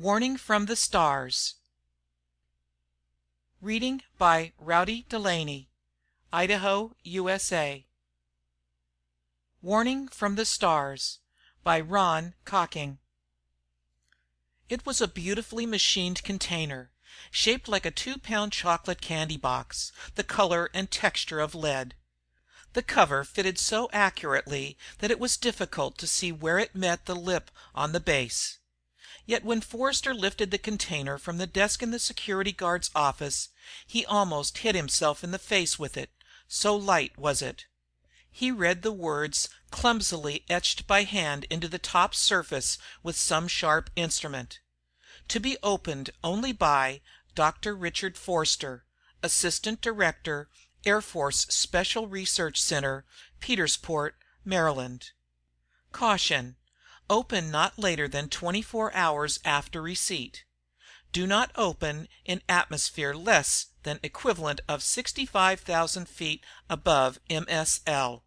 Warning from the Stars. Reading by Rowdy Delaney, Idaho, USA. Warning from the Stars by Ron Cocking. It was a beautifully machined container, shaped like a 2-pound chocolate candy box, the color and texture of lead. The cover fitted so accurately that it was difficult to see where it met the lip on the base. Yet when Forrester lifted the container from the desk in the security guard's office, he almost hit himself in the face with it, so light was it. He read the words clumsily etched by hand into the top surface with some sharp instrument. To be opened only by Dr. Richard Forster, Assistant Director, Air Force Special Research Center, Petersport, Maryland. Caution. Open not later than 24 hours after receipt. Do not open in atmosphere less than equivalent of 65,000 feet above MSL.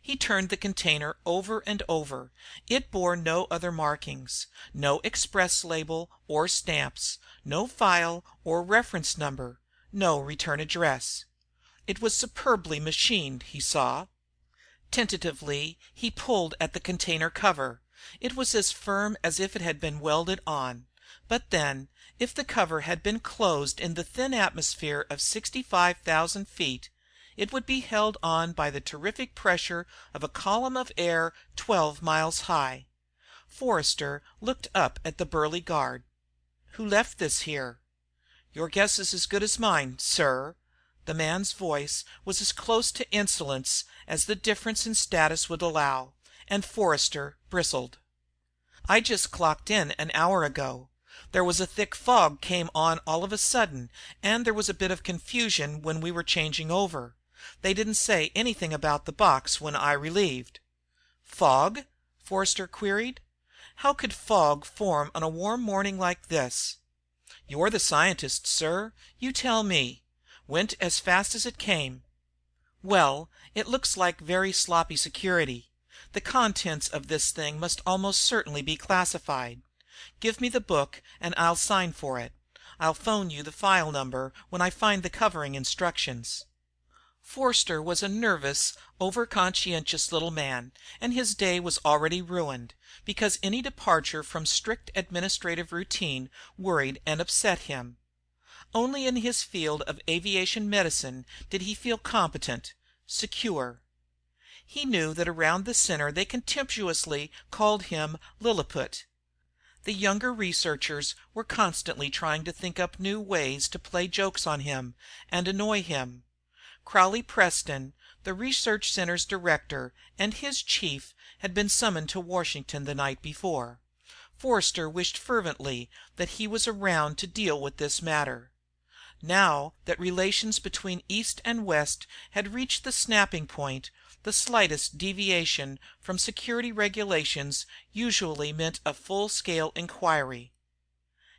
He turned the container over and over. It bore no other markings, no express label or stamps, no file or reference number, no return address. It was superbly machined, he saw. Tentatively he pulled at the container cover. It was as firm as if it had been welded on. But then, if the cover had been closed in the thin atmosphere of 65,000 feet, it would be held on by the terrific pressure of a column of air 12 miles high. Forrester looked up at the burly guard. "Who left this here?" "Your guess is as good as mine, sir." The man's voice was as close to insolence as the difference in status would allow, and Forrester bristled. "I just clocked in an hour ago. There was a thick fog came on all of a sudden, and there was a bit of confusion when we were changing over. They didn't say anything about the box when I relieved." "Fog?" Forrester queried. "How could fog form on a warm morning like this?" "You're the scientist, sir. You tell me. Went as fast as it came." "Well, it looks like very sloppy security. The contents of this thing must almost certainly be classified. Give me the book and I'll sign for it. I'll phone you the file number when I find the covering instructions." Forster was a nervous, over-conscientious little man, and his day was already ruined, because any departure from strict administrative routine worried and upset him. Only in his field of aviation medicine did he feel competent, secure. He knew that around the center they contemptuously called him Lilliput. The younger researchers were constantly trying to think up new ways to play jokes on him and annoy him. Crowley Preston, the research center's director, and his chief had been summoned to Washington the night before. Forster wished fervently that he was around to deal with this matter. Now that relations between East and West had reached the snapping point, the slightest deviation from security regulations usually meant a full-scale inquiry.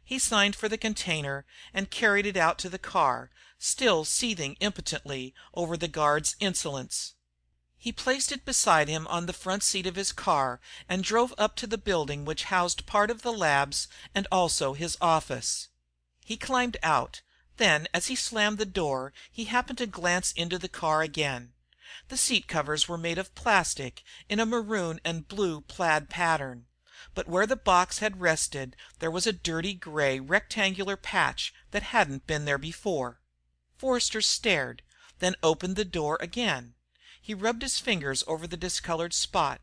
He signed for the container and carried it out to the car, still seething impotently over the guard's insolence. He placed it beside him on the front seat of his car and drove up to the building which housed part of the labs and also his office. He climbed out. Then, as he slammed the door, he happened to glance into the car again. The seat covers were made of plastic in a maroon and blue plaid pattern. But where the box had rested there was a dirty gray rectangular patch that hadn't been there before. Forrester stared, then opened the door again. He rubbed his fingers over the discolored spot.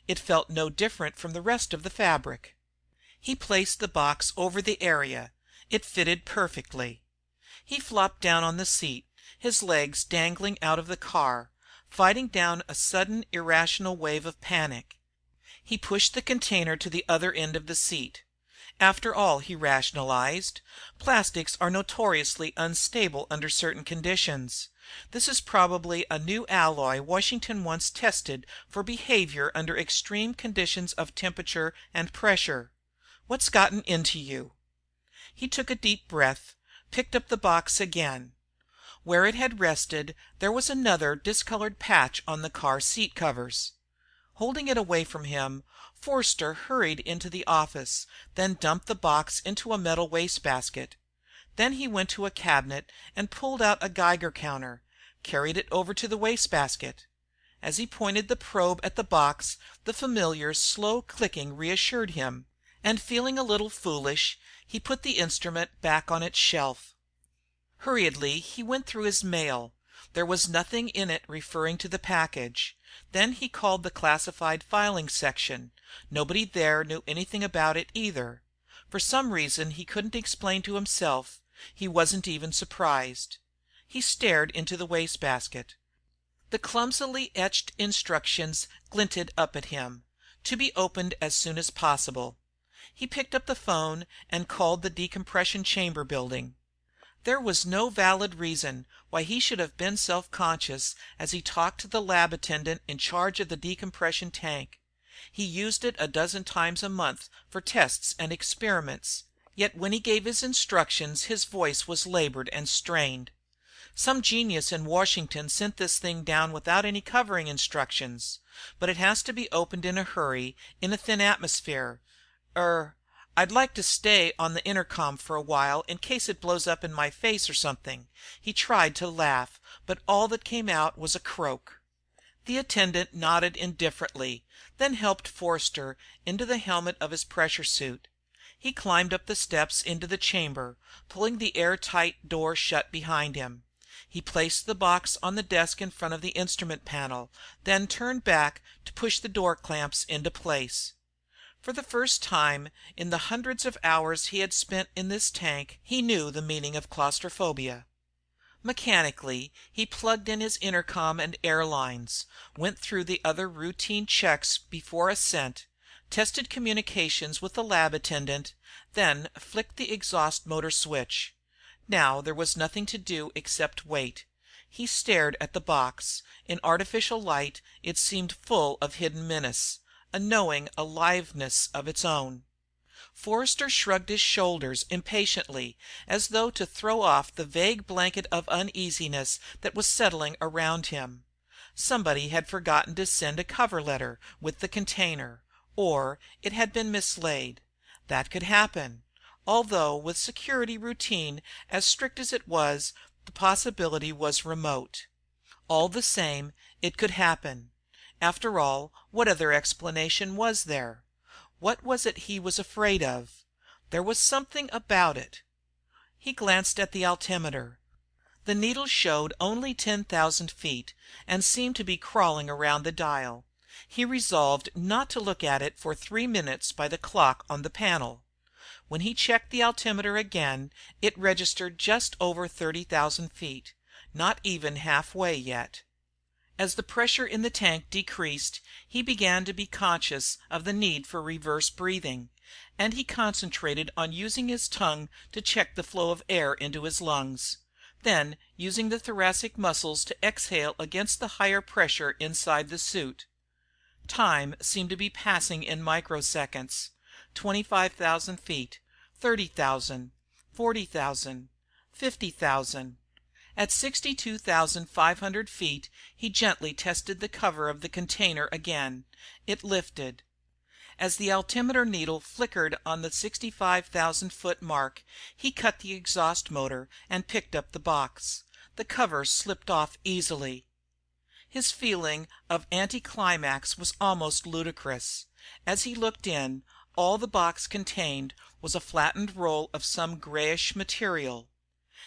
It felt no different from the rest of the fabric. He placed the box over the area. It fitted perfectly. He flopped down on the seat, his legs dangling out of the car, fighting down a sudden irrational wave of panic. He pushed the container to the other end of the seat. After all, he rationalized, plastics are notoriously unstable under certain conditions. This is probably a new alloy Washington once tested for behavior under extreme conditions of temperature and pressure. What's gotten into you? He took a deep breath, picked up the box again. Where it had rested there was another discolored patch on the car seat covers. Holding it away from him, Forster hurried into the office, then dumped the box into a metal wastebasket. Then he went to a cabinet and pulled out a Geiger counter, carried it over to the wastebasket. As he pointed the probe at the box, the familiar slow clicking reassured him, and feeling a little foolish, he put the instrument back on its shelf. Hurriedly he went through his mail. There was nothing in it referring to the package. Then he called the classified filing section. Nobody there knew anything about it either. For some reason he couldn't explain to himself, he wasn't even surprised. He stared into the wastebasket. The clumsily etched instructions glinted up at him, to be opened as soon as possible. He picked up the phone and called the decompression chamber building. There was no valid reason why he should have been self-conscious as he talked to the lab attendant in charge of the decompression tank. He used it a dozen times a month for tests and experiments. Yet when he gave his instructions his voice was labored and strained. Some genius in Washington sent this thing down without any covering instructions. But it has to be opened in a hurry, in a thin atmosphere. I'd like to stay on the intercom for a while in case it blows up in my face or something." He tried to laugh, but all that came out was a croak. The attendant nodded indifferently, then helped Forster into the helmet of his pressure suit. He climbed up the steps into the chamber, pulling the airtight door shut behind him. He placed the box on the desk in front of the instrument panel, then turned back to push the door clamps into place. For the first time in the hundreds of hours he had spent in this tank, he knew the meaning of claustrophobia. Mechanically, he plugged in his intercom and air lines, went through the other routine checks before ascent, tested communications with the lab attendant, then flicked the exhaust motor switch. Now there was nothing to do except wait. He stared at the box. In artificial light it seemed full of hidden menace, a knowing aliveness of its own. Forster shrugged his shoulders impatiently, as though to throw off the vague blanket of uneasiness that was settling around him. Somebody had forgotten to send a cover letter with the container, or it had been mislaid. That could happen, although with security routine as strict as it was, the possibility was remote. All the same, it could happen. After all, what other explanation was there? What was it he was afraid of? There was something about it. He glanced at the altimeter. The needle showed only 10,000 feet and seemed to be crawling around the dial. He resolved not to look at it for 3 minutes by the clock on the panel. When he checked the altimeter again, it registered just over 30,000 feet, not even halfway yet. As the pressure in the tank decreased, he began to be conscious of the need for reverse breathing, and he concentrated on using his tongue to check the flow of air into his lungs, then using the thoracic muscles to exhale against the higher pressure inside the suit. Time seemed to be passing in microseconds. 25,000 feet, 30,000, 40,000, 50,000. At 62,500 feet he gently tested the cover of the container again. It lifted. As the altimeter needle flickered on the 65,000-foot mark, he cut the exhaust motor and picked up the box. The cover slipped off easily. His feeling of anticlimax was almost ludicrous. As he looked in, all the box contained was a flattened roll of some grayish material.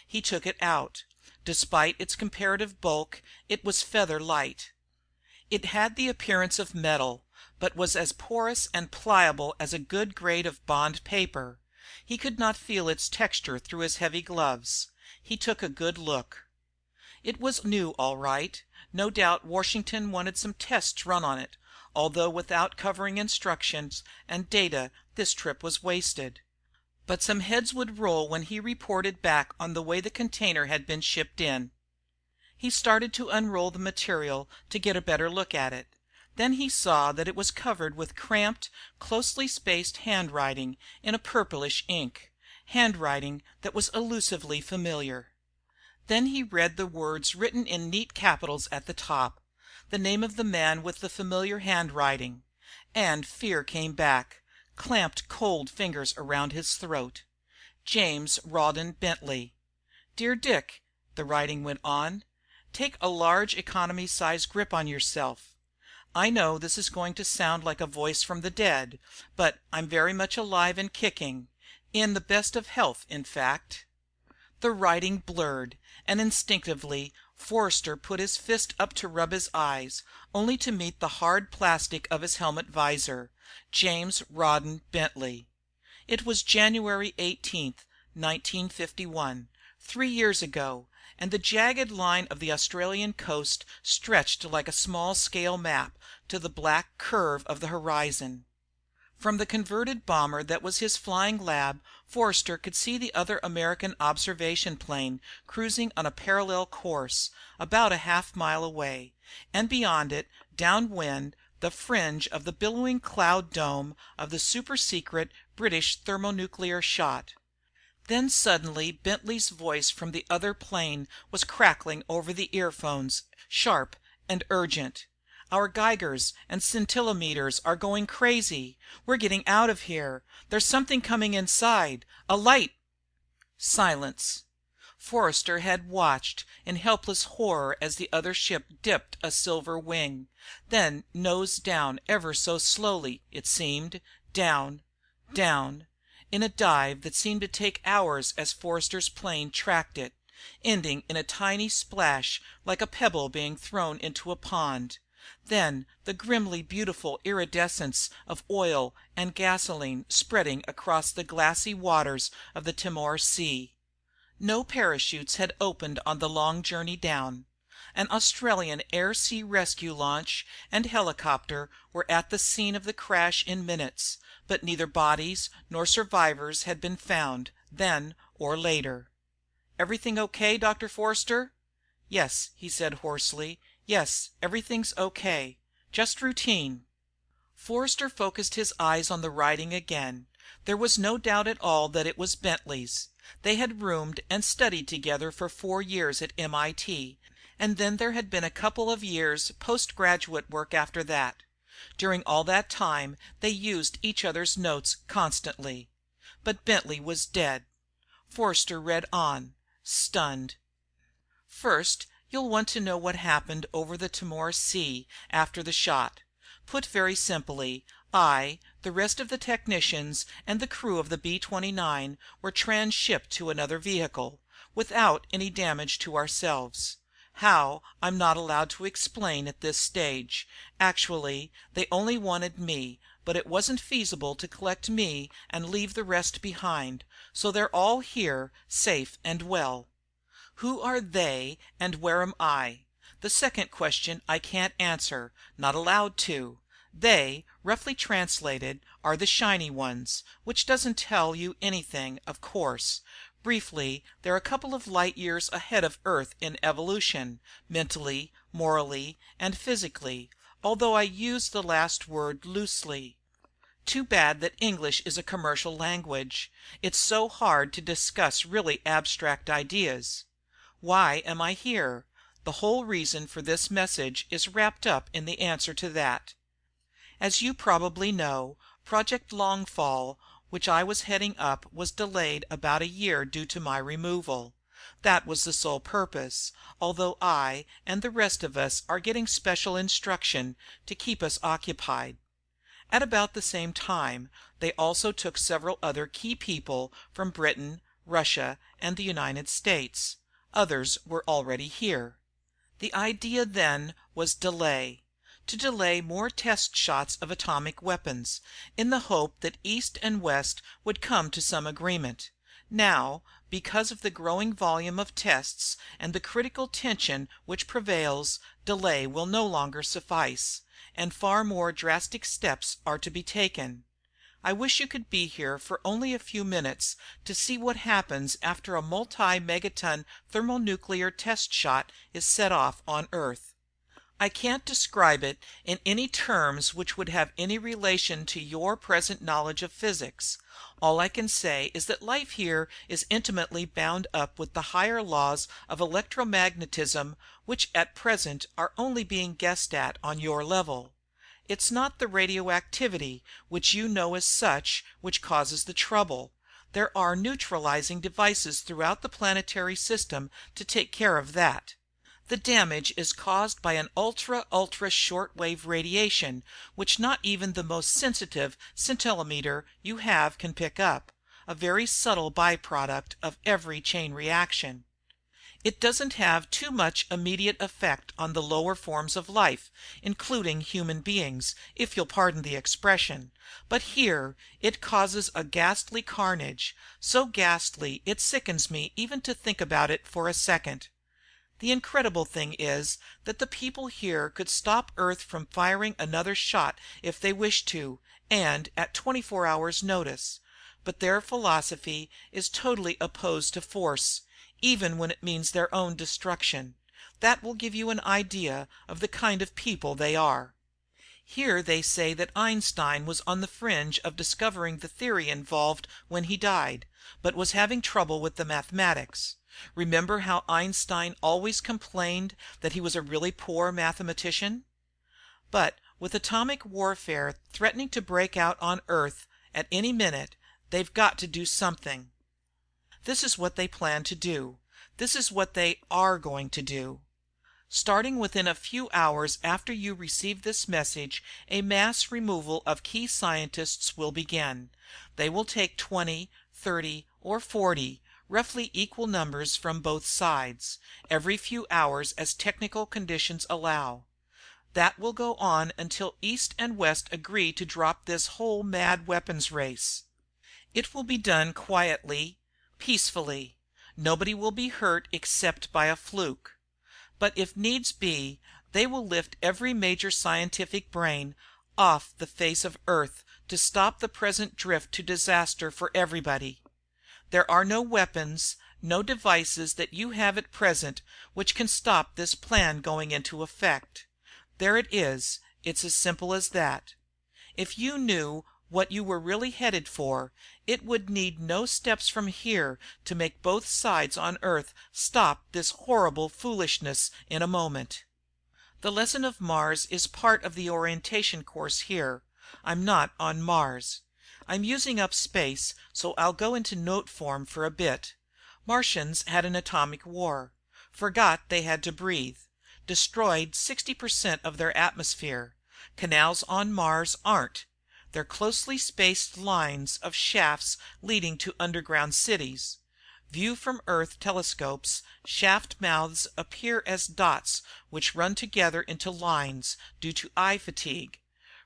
He took it out. Despite its comparative bulk, it was feather light. It had the appearance of metal, but was as porous and pliable as a good grade of bond paper. He could not feel its texture through his heavy gloves. He took a good look. It was new, all right. No doubt Washington wanted some tests run on it, although without covering instructions and data this trip was wasted. But some heads would roll when he reported back on the way the container had been shipped in. He started to unroll the material to get a better look at it. Then he saw that it was covered with cramped, closely spaced handwriting in a purplish ink, handwriting that was elusively familiar. Then he read the words written in neat capitals at the top, the name of the man with the familiar handwriting, And fear came back, clamped cold fingers around his throat. James Rawdon Bentley. Dear Dick, the writing went on, take a large economy size grip on yourself. I know this is going to sound like a voice from the dead, but I'm very much alive and kicking. In the best of health, in fact. The writing blurred, and instinctively Forster put his fist up to rub his eyes, only to meet the hard plastic of his helmet visor. James Rawdon Bentley. It was January 18th, 1951, 3 years ago, and the jagged line of the Australian coast stretched like a small scale map to the black curve of the horizon. From the converted bomber that was his flying lab, Forster could see the other American observation plane cruising on a parallel course, about a half mile away, and beyond it, downwind, the fringe of the billowing cloud dome of the super secret British thermonuclear shot. Then suddenly Bentley's voice from the other plane was crackling over the earphones, sharp and urgent. Our Geigers and scintillometers are going crazy. We're getting out of here. There's something coming inside. A light. Silence. Forster had watched in helpless horror as the other ship dipped a silver wing, then nosed down ever so slowly, it seemed, down, down, in a dive that seemed to take hours as Forster's plane tracked it, ending in a tiny splash like a pebble being thrown into a pond. Then the grimly beautiful iridescence of oil and gasoline spreading across the glassy waters of the Timor Sea. No parachutes had opened on the long journey down. An Australian air sea rescue launch and helicopter were at the scene of the crash in minutes, but neither bodies nor survivors had been found, then or later. "Everything okay, Dr. Forster?" "Yes," he said hoarsely. "Yes, everything's okay. Just routine." Forster focused his eyes on the writing again. There was no doubt at all that it was Bentley's. They had roomed and studied together for 4 years at MIT, and then there had been a couple of years postgraduate work after that. During all that time they used each other's notes constantly. But Bentley was dead. Forster read on, stunned. "First, you'll want to know what happened over the Timor Sea after the shot. Put very simply, the rest of the technicians, and the crew of the B-29 were transshipped to another vehicle, without any damage to ourselves. How, I'm not allowed to explain at this stage. Actually, they only wanted me, but it wasn't feasible to collect me and leave the rest behind, so they're all here, safe and well. Who are they and where am I? The second question I can't answer, not allowed to. They, roughly translated, are the shiny ones, which doesn't tell you anything, of course. Briefly, they're a couple of light years ahead of Earth in evolution, mentally, morally, and physically, although I use the last word loosely. Too bad that English is a commercial language. It's so hard to discuss really abstract ideas. Why am I here? The whole reason for this message is wrapped up in the answer to that. As you probably know, Project Longfall, which I was heading up, was delayed about a year due to my removal. That was the sole purpose, although I and the rest of us are getting special instruction to keep us occupied. At about the same time, they also took several other key people from Britain, Russia, and the United States. Others were already here. The idea then was delay. To delay more test shots of atomic weapons, in the hope that East and West would come to some agreement. Now, because of the growing volume of tests and the critical tension which prevails, delay will no longer suffice, and far more drastic steps are to be taken. I wish you could be here for only a few minutes to see what happens after a multi-megaton thermonuclear test shot is set off on Earth. I can't describe it in any terms which would have any relation to your present knowledge of physics. All I can say is that life here is intimately bound up with the higher laws of electromagnetism which at present are only being guessed at on your level. It's not the radioactivity, which you know as such, which causes the trouble. There are neutralizing devices throughout the planetary system to take care of that. The damage is caused by an ultra short wave radiation, which not even the most sensitive scintillometer you have can pick up, a very subtle byproduct of every chain reaction. It doesn't have too much immediate effect on the lower forms of life, including human beings, if you'll pardon the expression. But here it causes a ghastly carnage, so ghastly it sickens me even to think about it for a second. The incredible thing is that the people here could stop Earth from firing another shot if they wished to, and at 24 hours' notice. But their philosophy is totally opposed to force, even when it means their own destruction. That will give you an idea of the kind of people they are. Here they say that Einstein was on the fringe of discovering the theory involved when he died, but was having trouble with the mathematics. Remember how Einstein always complained that he was a really poor mathematician? But with atomic warfare threatening to break out on Earth at any minute, they've got to do something. This is what they plan to do. This is what they are going to do. Starting within a few hours after you receive this message, a mass removal of key scientists will begin. They will take 20, 30, or 40, roughly equal numbers from both sides, every few hours as technical conditions allow. That will go on until East and West agree to drop this whole mad weapons race. It will be done quietly, peacefully. Nobody will be hurt except by a fluke. But if needs be, they will lift every major scientific brain off the face of Earth to stop the present drift to disaster for everybody. There are no weapons, no devices that you have at present which can stop this plan going into effect. There it is, it's as simple as that. If you knew what you were really headed for, it would need no steps from here to make both sides on Earth stop this horrible foolishness in a moment. The lesson of Mars is part of the orientation course here. I'm not on Mars. I'm using up space, so I'll go into note form for a bit. Martians had an atomic war. Forgot they had to breathe. Destroyed 60% of their atmosphere. Canals on Mars aren't. They're closely spaced lines of shafts leading to underground cities. View from Earth telescopes, shaft mouths appear as dots which run together into lines due to eye fatigue.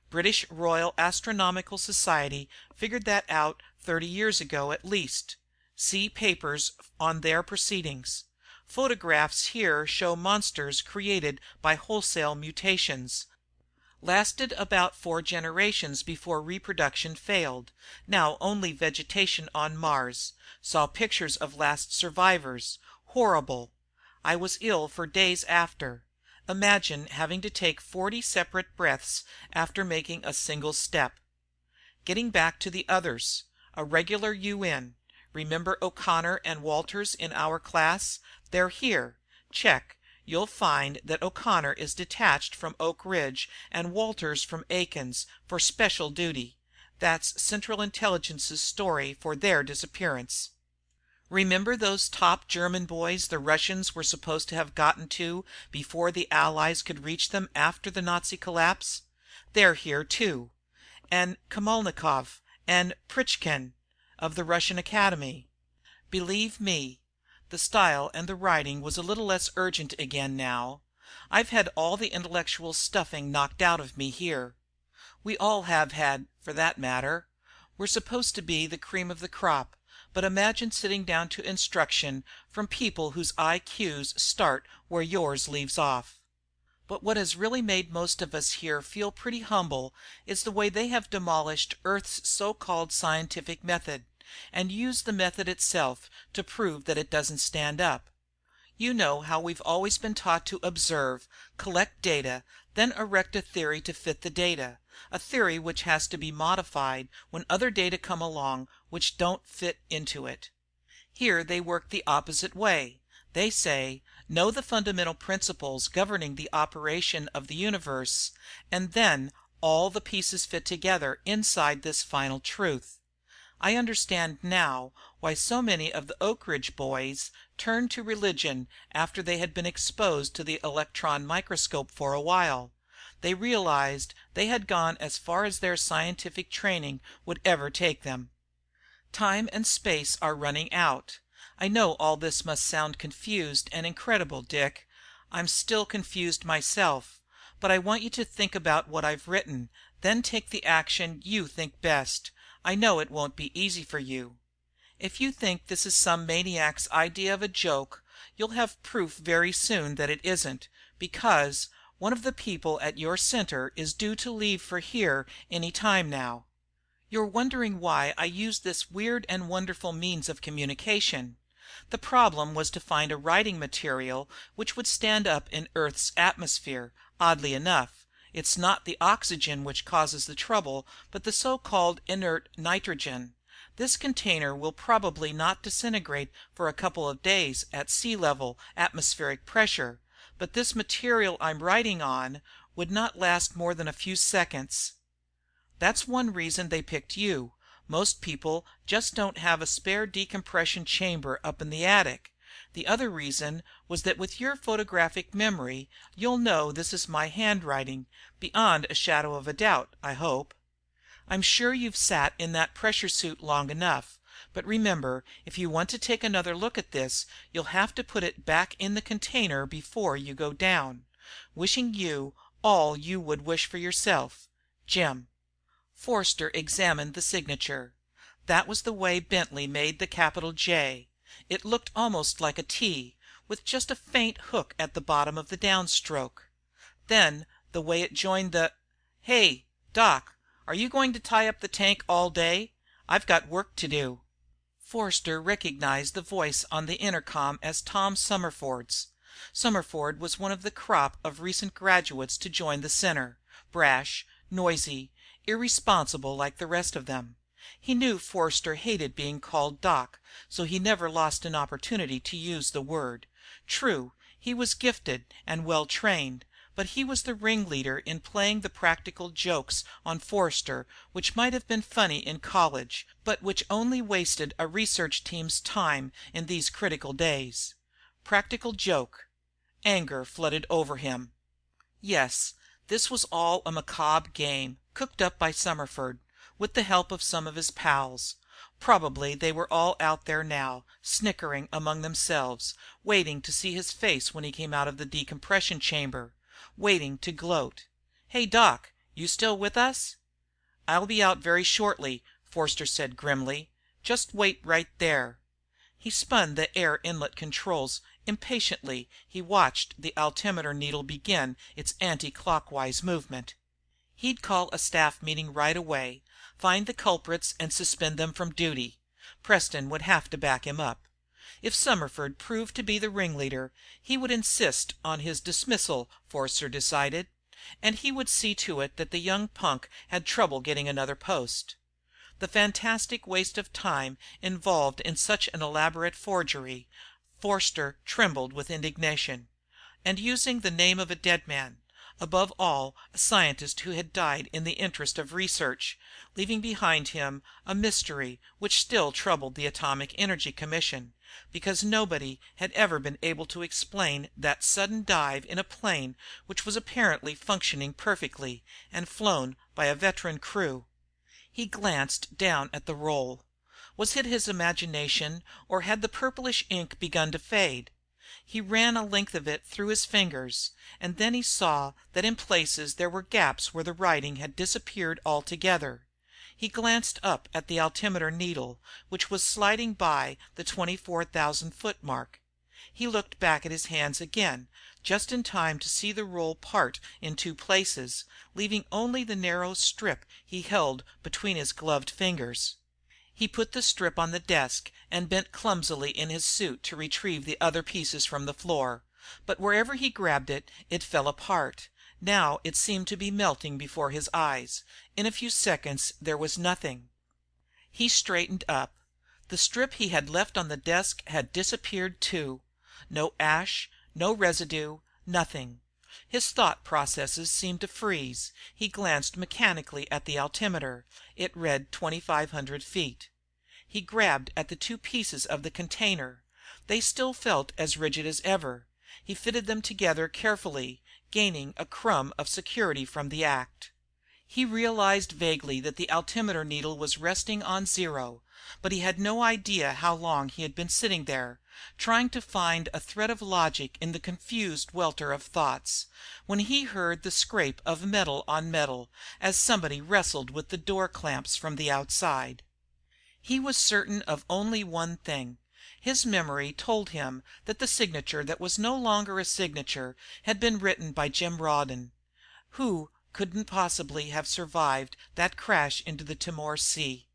British Royal Astronomical Society figured that out 30 years ago at least. See papers on their proceedings. Photographs here show monsters created by wholesale mutations. Lasted about 4 generations before reproduction failed. Now only vegetation on Mars. Saw pictures of last survivors. Horrible. I was ill for days after. Imagine having to take 40 separate breaths after making a single step. Getting back to the others. A regular UN. Remember O'Connor and Walters in our class? They're here. Check. You'll find that O'Connor is detached from Oak Ridge and Walters from Aikens for special duty. That's Central Intelligence's story for their disappearance. Remember those top German boys the Russians were supposed to have gotten to before the Allies could reach them after the Nazi collapse? They're here too. And Kamalnikov and Prichkin of the Russian Academy. Believe me, the style and the writing was a little less urgent again now. I've had all the intellectual stuffing knocked out of me here. We all have had, for that matter. We're supposed to be the cream of the crop, but imagine sitting down to instruction from people whose IQs start where yours leaves off. But what has really made most of us here feel pretty humble is the way they have demolished Earth's so-called scientific method and used the method itself to prove that it doesn't stand up. You know how we've always been taught to observe, collect data, then erect a theory to fit the data, a theory which has to be modified when other data come along which don't fit into it. Here they work the opposite way. They say, know the fundamental principles governing the operation of the universe, and then All the pieces fit together inside this final truth. I understand now why so many of the Oak Ridge boys turned to religion after they had been exposed to the electron microscope for a while. They realized they had gone as far as their scientific training would ever take them. Time and space are running out. I know all this must sound confused and incredible, Dick. I'm still confused myself. But I want you to think about what I've written, then take the action you think best. I know it won't be easy for you. If you think this is some maniac's idea of a joke, you'll have proof very soon that it isn't, because one of the people at your center is due to leave for here any time now. You're wondering why I used this weird and wonderful means of communication. The problem was to find a writing material which would stand up in Earth's atmosphere. Oddly enough, it's not the oxygen which causes the trouble, but the so called inert nitrogen. This container will probably not disintegrate for a couple of days at sea level atmospheric pressure, but this material I'm writing on would not last more than a few seconds. That's one reason they picked you. Most people just don't have a spare decompression chamber up in the attic. The other reason was that with your photographic memory, you'll know this is my handwriting, beyond a shadow of a doubt, I hope. I'm sure you've sat in that pressure suit long enough. But remember, if you want to take another look at this, you'll have to put it back in the container before you go down. Wishing you all you would wish for yourself, Jim. Forster examined the signature. That was the way Bentley made the capital J. It looked almost like a T, with just a faint hook at the bottom of the downstroke. Then the way it joined the "Hey, Doc, are you going to tie up the tank all day? I've got work to do." Forster recognized the voice on the intercom as Tom Summerford's. Summerford was one of the crop of recent graduates to join the center, brash, noisy, irresponsible like the rest of them. He knew Forster hated being called Doc, so he never lost an opportunity to use the word. True, he was gifted and well trained, but he was the ringleader in playing the practical jokes on Forster which might have been funny in college, but which only wasted a research team's time in these critical days. Practical joke. Anger flooded over him. Yes, this was all a macabre game, cooked up by Summerford, with the help of some of his pals. Probably they were all out there now, snickering among themselves, waiting to see his face when he came out of the decompression chamber, waiting to gloat. "Hey, Doc, you still with us?" "I'll be out very shortly," Forster said grimly. "Just wait right there." He spun the air inlet controls. Impatiently he watched the altimeter needle begin its anti-clockwise movement. He'd call a staff meeting right away, find the culprits and suspend them from duty. Preston would have to back him up. If Summerford proved to be the ringleader, he would insist on his dismissal, Forster decided, and he would see to it that the young punk had trouble getting another post. The fantastic waste of time involved in such an elaborate forgery, Forster trembled with indignation. And using the name of a dead man, above all a scientist who had died in the interest of research, leaving behind him a mystery which still troubled the Atomic Energy Commission, because nobody had ever been able to explain that sudden dive in a plane which was apparently functioning perfectly and flown by a veteran crew. He glanced down at the roll. Was it his imagination, or had the purplish ink begun to fade? He ran a length of it through his fingers, and then he saw that in places there were gaps where the writing had disappeared altogether. He glanced up at the altimeter needle, which was sliding by the 24,000-foot mark. He looked back at his hands again, just in time to see the roll part in two places, leaving only the narrow strip he held between his gloved fingers. He put the strip on the desk and bent clumsily in his suit to retrieve the other pieces from the floor. But wherever he grabbed it, it fell apart. Now it seemed to be melting before his eyes. In a few seconds there was nothing. He straightened up. The strip he had left on the desk had disappeared too. No ash, no residue, nothing. His thought processes seemed to freeze. He glanced mechanically at the altimeter. It read 2,500 feet. He grabbed at the two pieces of the container. They still felt as rigid as ever. He fitted them together carefully, gaining a crumb of security from the act. He realized vaguely that the altimeter needle was resting on zero, but he had no idea how long he had been sitting there, trying to find a thread of logic in the confused welter of thoughts, when he heard the scrape of metal on metal as somebody wrestled with the door clamps from the outside. He was certain of only one thing. His memory told him that the signature that was no longer a signature had been written by Jim Rawdon, who couldn't possibly have survived that crash into the Timor Sea.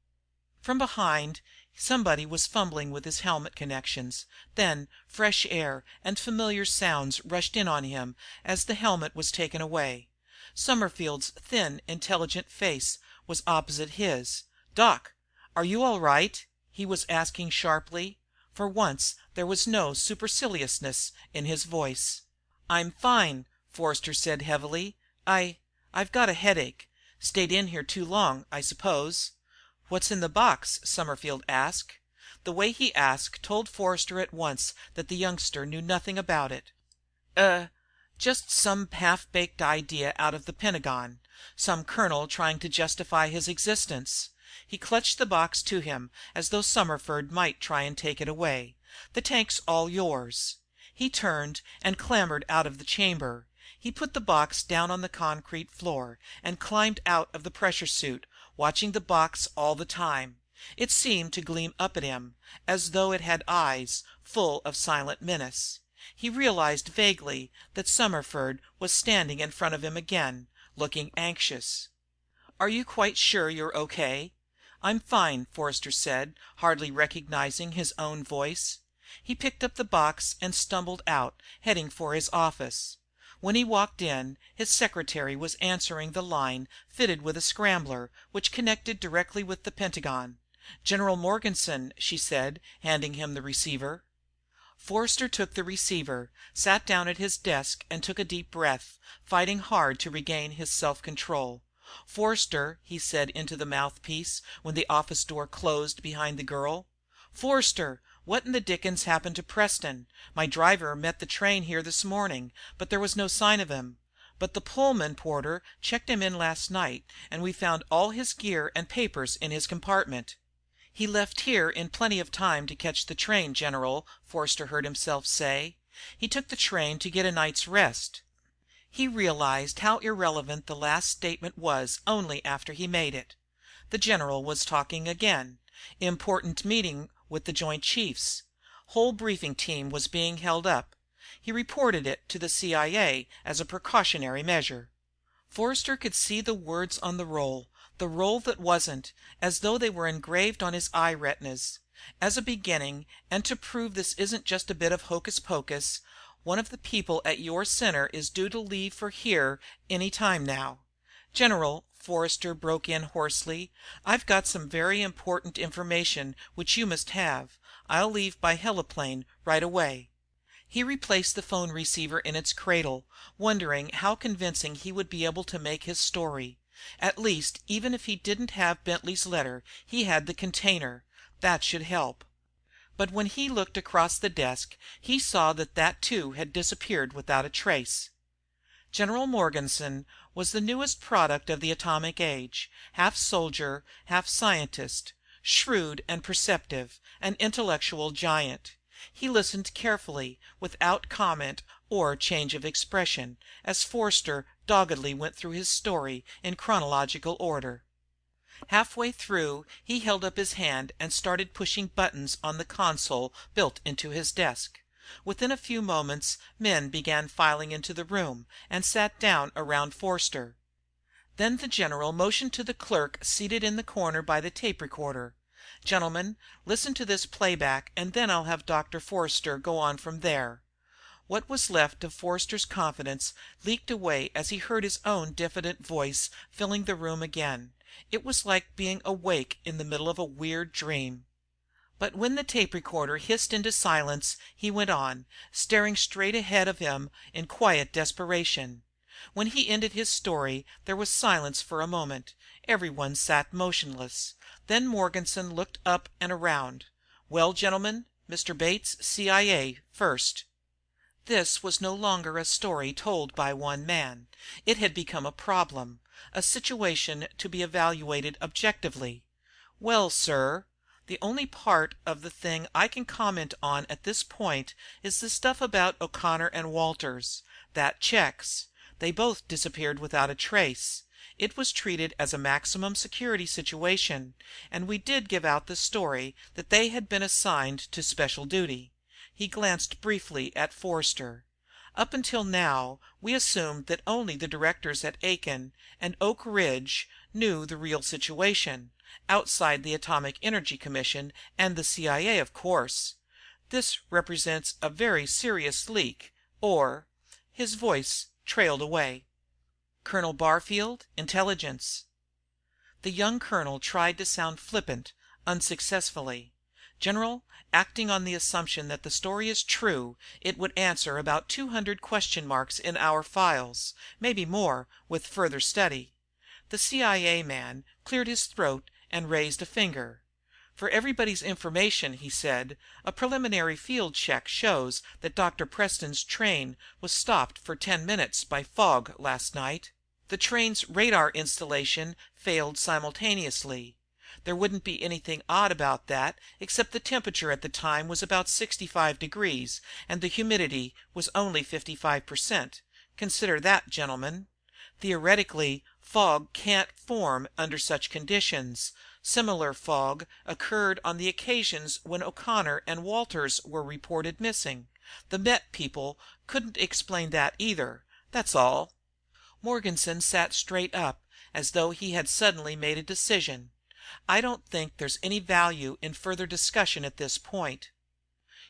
From behind, somebody was fumbling with his helmet connections. Then fresh air and familiar sounds rushed in on him as the helmet was taken away. Summerfield's thin, intelligent face was opposite his. "Doc, are you all right?" he was asking sharply. For once there was no superciliousness in his voice. "I'm fine," Forster said heavily. I've got a headache. Stayed in here too long, I suppose." "What's in the box?" Summerfield asked. The way he asked told Forster at once that the youngster knew nothing about it. Just some half baked idea out of the Pentagon. Some colonel trying to justify his existence." He clutched the box to him as though Summerford might try and take it away. "The tank's all yours." He turned and clambered out of the chamber. He put the box down on the concrete floor and climbed out of the pressure suit, watching the box all the time. It seemed to gleam up at him, as though it had eyes full of silent menace. He realized vaguely that Summerford was standing in front of him again, looking anxious. "Are you quite sure you're okay?" "I'm fine," Forster said, hardly recognizing his own voice. He picked up the box and stumbled out, heading for his office. When he walked in, his secretary was answering the line fitted with a scrambler which connected directly with the Pentagon. "General Morganson," she said, handing him the receiver. Forster took the receiver, sat down at his desk and took a deep breath, fighting hard to regain his self-control. "Forster," he said into the mouthpiece when the office door closed behind the girl. "Forster, what in the dickens happened to Preston? My driver met the train here this morning, but there was no sign of him. But the Pullman porter checked him in last night, and we found all his gear and papers in his compartment." "He left here in plenty of time to catch the train, General," Forster heard himself say. "He took the train to get a night's rest." He realized how irrelevant the last statement was only after he made it. The general was talking again. Important meeting with the Joint Chiefs. Whole briefing team was being held up. He reported it to the CIA as a precautionary measure. Forster could see the words on the roll that wasn't, as though they were engraved on his eye retinas. "As a beginning, and to prove this isn't just a bit of hocus pocus, one of the people at your center is due to leave for here any time now." "General," Forster broke in hoarsely, "I've got some very important information which you must have. I'll leave by heliplane right away." He replaced the phone receiver in its cradle, wondering how convincing he would be able to make his story. At least, even if he didn't have Bentley's letter, he had the container. That should help. But when he looked across the desk, he saw that too had disappeared without a trace. General Morganson was the newest product of the atomic age, half soldier, half scientist, shrewd and perceptive, an intellectual giant. He listened carefully, without comment or change of expression, as Forster doggedly went through his story in chronological order. Halfway through, he held up his hand and started pushing buttons on the console built into his desk. Within a few moments men began filing into the room and sat down around Forster. Then the general motioned to the clerk seated in the corner by the tape recorder. "Gentlemen, listen to this playback and then I'll have Dr. Forster go on from there." What was left of Forster's confidence leaked away as he heard his own diffident voice filling the room again. It was like being awake in the middle of a weird dream. But when the tape recorder hissed into silence, he went on, staring straight ahead of him in quiet desperation. When he ended his story there was silence for a moment. Everyone sat motionless. Then Morganson looked up and around. "Well, gentlemen, Mr. Bates, CIA, first." This was no longer a story told by one man. It had become a problem, a situation to be evaluated objectively. "Well, sir, the only part of the thing I can comment on at this point is the stuff about O'Connor and Walters. That checks. They both disappeared without a trace. It was treated as a maximum security situation, and we did give out the story that they had been assigned to special duty." He glanced briefly at Forster. "Up until now, we assumed that only the directors at Aiken and Oak Ridge knew the real situation, outside the Atomic Energy Commission and the CIA, of course. This represents a very serious leak, or—" His voice trailed away. "Colonel Barfield, Intelligence." The young colonel tried to sound flippant, unsuccessfully. "General, acting on the assumption that the story is true, it would answer about 200 question marks in our files, maybe more, with further study." The CIA man cleared his throat and raised a finger. "For everybody's information," he said, "a preliminary field check shows that Dr. Preston's train was stopped for 10 minutes by fog last night. The train's radar installation failed simultaneously. There wouldn't be anything odd about that, except the temperature at the time was about 65 degrees, and the humidity was only 55%. Consider that, gentlemen. Theoretically, fog can't form under such conditions. Similar fog occurred on the occasions when O'Connor and Walters were reported missing. The Met people couldn't explain that either. That's all." Morganson sat straight up, as though he had suddenly made a decision. "I don't think there's any value in further discussion at this point.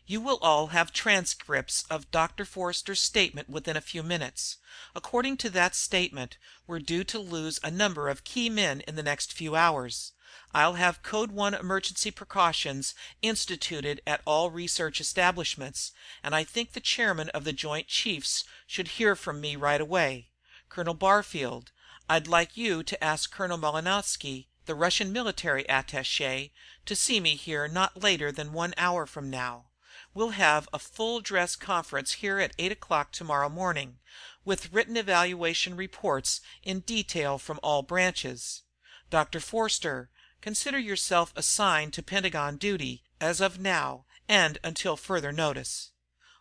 You will all have transcripts of Dr. Forster's statement within a few minutes. According to that statement, we're due to lose a number of key men in the next few hours. I'll have Code 1 emergency precautions instituted at all research establishments, and I think the chairman of the Joint Chiefs should hear from me right away. Colonel Barfield, I'd like you to ask Colonel Malinatsky, the Russian military attaché, to see me here not later than 1 hour from now. We'll have a full dress conference here at 8 o'clock tomorrow morning, with written evaluation reports in detail from all branches. Dr. Forster, consider yourself assigned to Pentagon duty as of now and until further notice."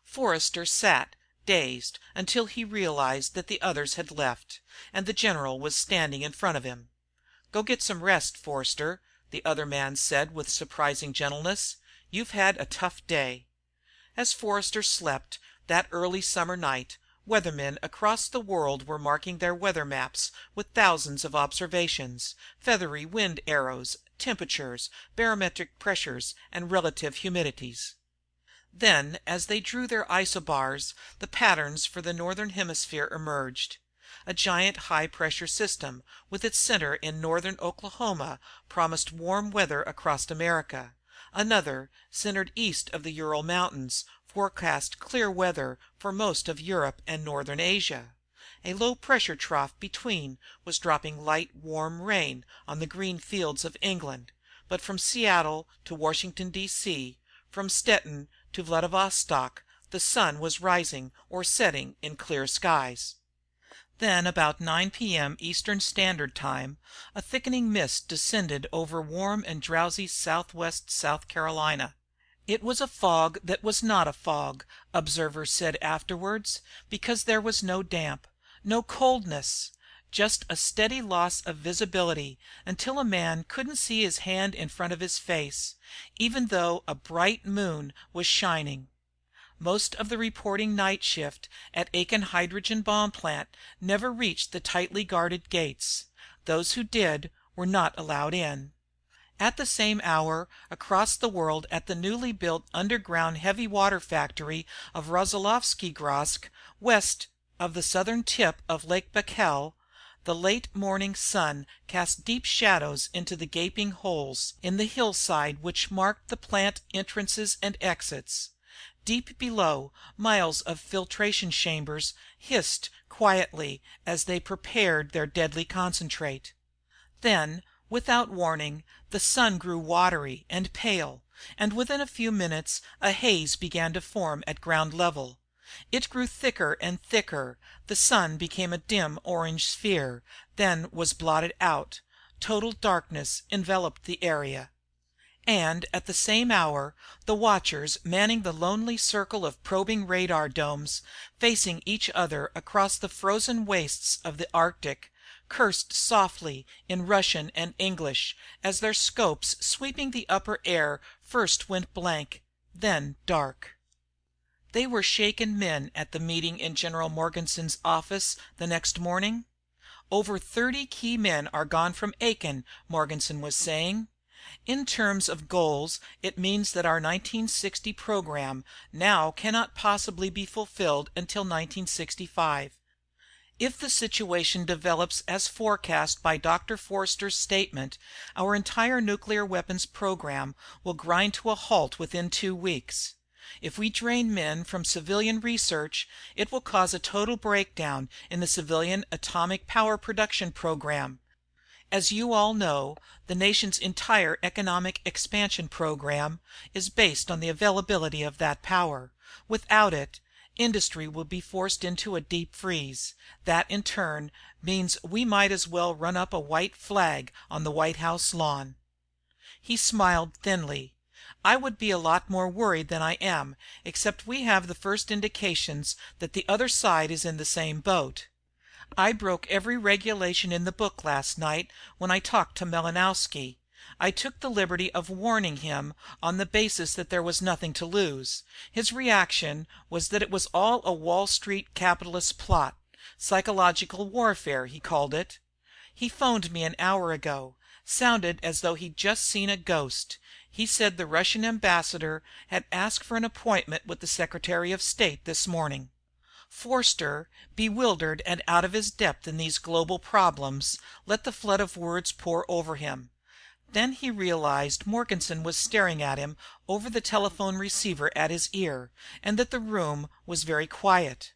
Forrester sat, dazed, until he realized that the others had left, and the general was standing in front of him. "Go get some rest, Forster," the other man said with surprising gentleness. "You've had a tough day." As Forrester slept, that early summer night, weathermen across the world were marking their weather maps with thousands of observations, feathery wind arrows, temperatures, barometric pressures, and relative humidities. Then, as they drew their isobars, the patterns for the northern hemisphere emerged. A giant high pressure system, with its center in northern Oklahoma, promised warm weather across America. Another, centered east of the Ural Mountains, forecast clear weather for most of Europe and northern Asia. A low pressure trough between was dropping light warm rain on the green fields of England, but from Seattle to Washington, D.C., from Stettin to Vladivostok, the sun was rising or setting in clear skies. Then, about 9 p.m. Eastern Standard Time, a thickening mist descended over warm and drowsy southwest South Carolina. It was a fog that was not a fog, observers said afterwards, because there was no damp, no coldness, just a steady loss of visibility until a man couldn't see his hand in front of his face, even though a bright moon was shining. Most of the reporting night shift at Aiken Hydrogen Bomb Plant never reached the tightly guarded gates. Those who did were not allowed in. At the same hour, across the world at the newly built underground heavy water factory of Rosolovsky Grosk, west of the southern tip of Lake Baikal, The late morning sun cast deep shadows into the gaping holes in the hillside which marked the plant entrances and exits. Deep below, miles of filtration chambers hissed quietly as they prepared their deadly concentrate. Then, without warning, the sun grew watery and pale, and within a few minutes a haze began to form at ground level. It grew thicker and thicker, the sun became a dim orange sphere, then was blotted out. Total darkness enveloped the area. And at the same hour, the watchers manning the lonely circle of probing radar domes, facing each other across the frozen wastes of the Arctic, cursed softly in Russian and English as their scopes sweeping the upper air first went blank, then dark. They were shaken men at the meeting in General Morganson's office the next morning. "Over 30 key men are gone from Aiken," Morganson was saying. "In terms of goals, it means that our 1960 program now cannot possibly be fulfilled until 1965. If the situation develops as forecast by Dr. Forster's statement, our entire nuclear weapons program will grind to a halt within 2 weeks. If we drain men from civilian research, it will cause a total breakdown in the civilian atomic power production program. As you all know, the nation's entire economic expansion program is based on the availability of that power. Without it, industry will be forced into a deep freeze. That in turn means we might as well run up a white flag on the White House lawn." He smiled thinly. "I would be a lot more worried than I am, except we have the first indications that the other side is in the same boat. I broke every regulation in the book last night when I talked to Melanowski. I took the liberty of warning him on the basis that there was nothing to lose. His reaction was that it was all a Wall Street capitalist plot. Psychological warfare, he called it. He phoned me an hour ago. Sounded as though he'd just seen a ghost. He said the Russian ambassador had asked for an appointment with the Secretary of State this morning." Forster, bewildered and out of his depth in these global problems, let the flood of words pour over him. Then he realized Morganson was staring at him over the telephone receiver at his ear, and that the room was very quiet.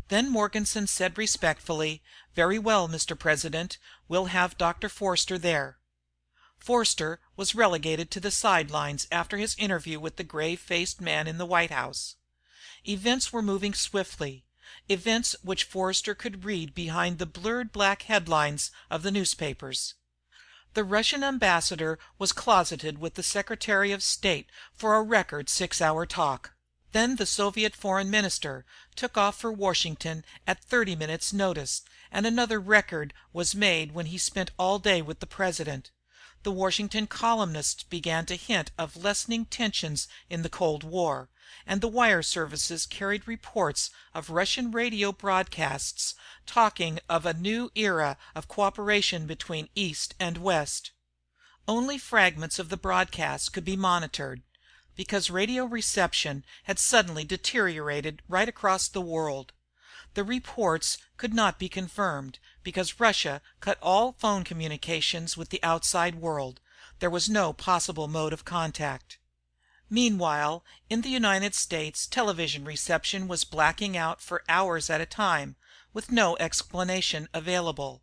Then Morganson said respectfully, "Very well, Mr. President, we'll have Dr. Forster there." Forster was relegated to the sidelines after his interview with the grave-faced man in the White House. Events were moving swiftly, events which Forster could read behind the blurred black headlines of the newspapers. The Russian ambassador was closeted with the Secretary of State for a record 6-hour talk. Then the Soviet foreign minister took off for Washington at 30 minutes' notice, and another record was made when he spent all day with the president. The Washington columnists began to hint of lessening tensions in the Cold War, and the wire services carried reports of Russian radio broadcasts talking of a new era of cooperation between East and West. Only fragments of the broadcasts could be monitored, because radio reception had suddenly deteriorated right across the world. The reports could not be confirmed, because Russia cut all phone communications with the outside world. There was no possible mode of contact. Meanwhile, in the United States, television reception was blacking out for hours at a time, with no explanation available.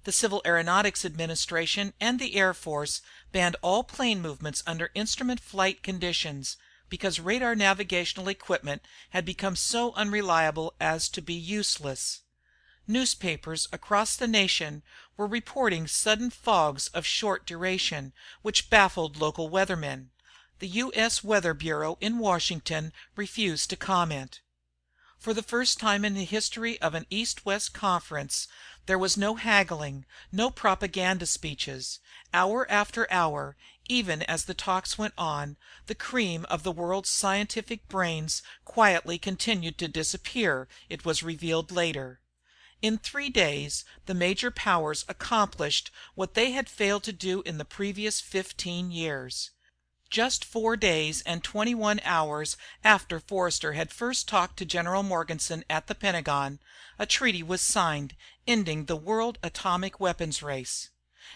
The Civil Aeronautics Administration and the Air Force banned all plane movements under instrument flight conditions, because radar navigational equipment had become so unreliable as to be useless. Newspapers across the nation were reporting sudden fogs of short duration, which baffled local weathermen. The U.S. Weather Bureau in Washington refused to comment. For the first time in the history of an East-West conference, there was no haggling, no propaganda speeches. Hour after hour, even as the talks went on, the cream of the world's scientific brains quietly continued to disappear, it was revealed later. In 3 days, the major powers accomplished what they had failed to do in the previous 15 years. Just 4 days and 21 hours after Forrester had first talked to General Morganson at the Pentagon, a treaty was signed ending the world atomic weapons race.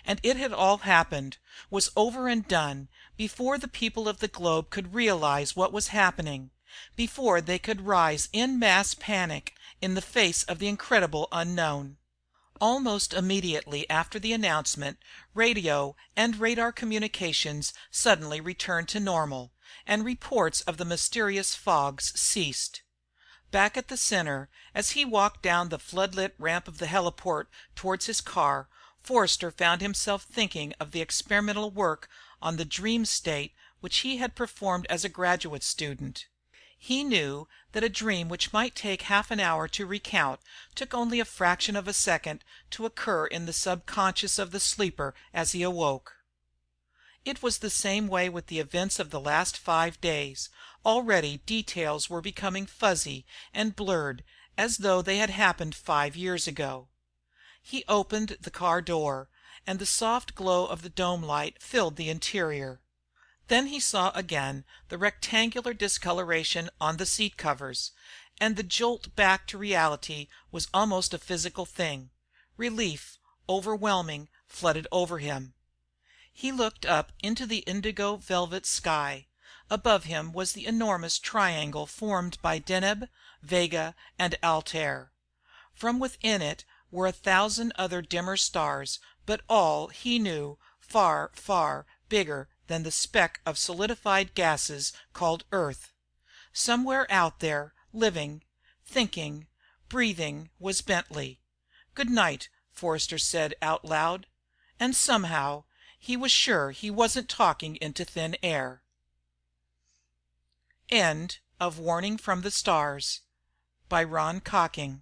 And it had all happened, was over and done, before the people of the globe could realize what was happening, before they could rise in mass panic in the face of the incredible unknown. Almost immediately after the announcement, radio and radar communications suddenly returned to normal, and reports of the mysterious fogs ceased. Back at the center, as he walked down the floodlit ramp of the heliport towards his car, Forrester found himself thinking of the experimental work on the dream state which he had performed as a graduate student. He knew that a dream which might take half an hour to recount took only a fraction of a second to occur in the subconscious of the sleeper as he awoke. It was the same way with the events of the last 5 days. Already details were becoming fuzzy and blurred as though they had happened 5 years ago. He opened the car door, and the soft glow of the dome light filled the interior. Then he saw again the rectangular discoloration on the seat covers, and the jolt back to reality was almost a physical thing. Relief, overwhelming, flooded over him. He looked up into the indigo velvet sky. Above him was the enormous triangle formed by Deneb, Vega, and Altair. From within it were 1,000 other dimmer stars, but all, he knew, far, far bigger than the speck of solidified gases called Earth. Somewhere out there, living, thinking, breathing, was Bentley. "Good night," Forrester said out loud. And somehow he was sure he wasn't talking into thin air. End of Warning from the Stars by Ron Cocking.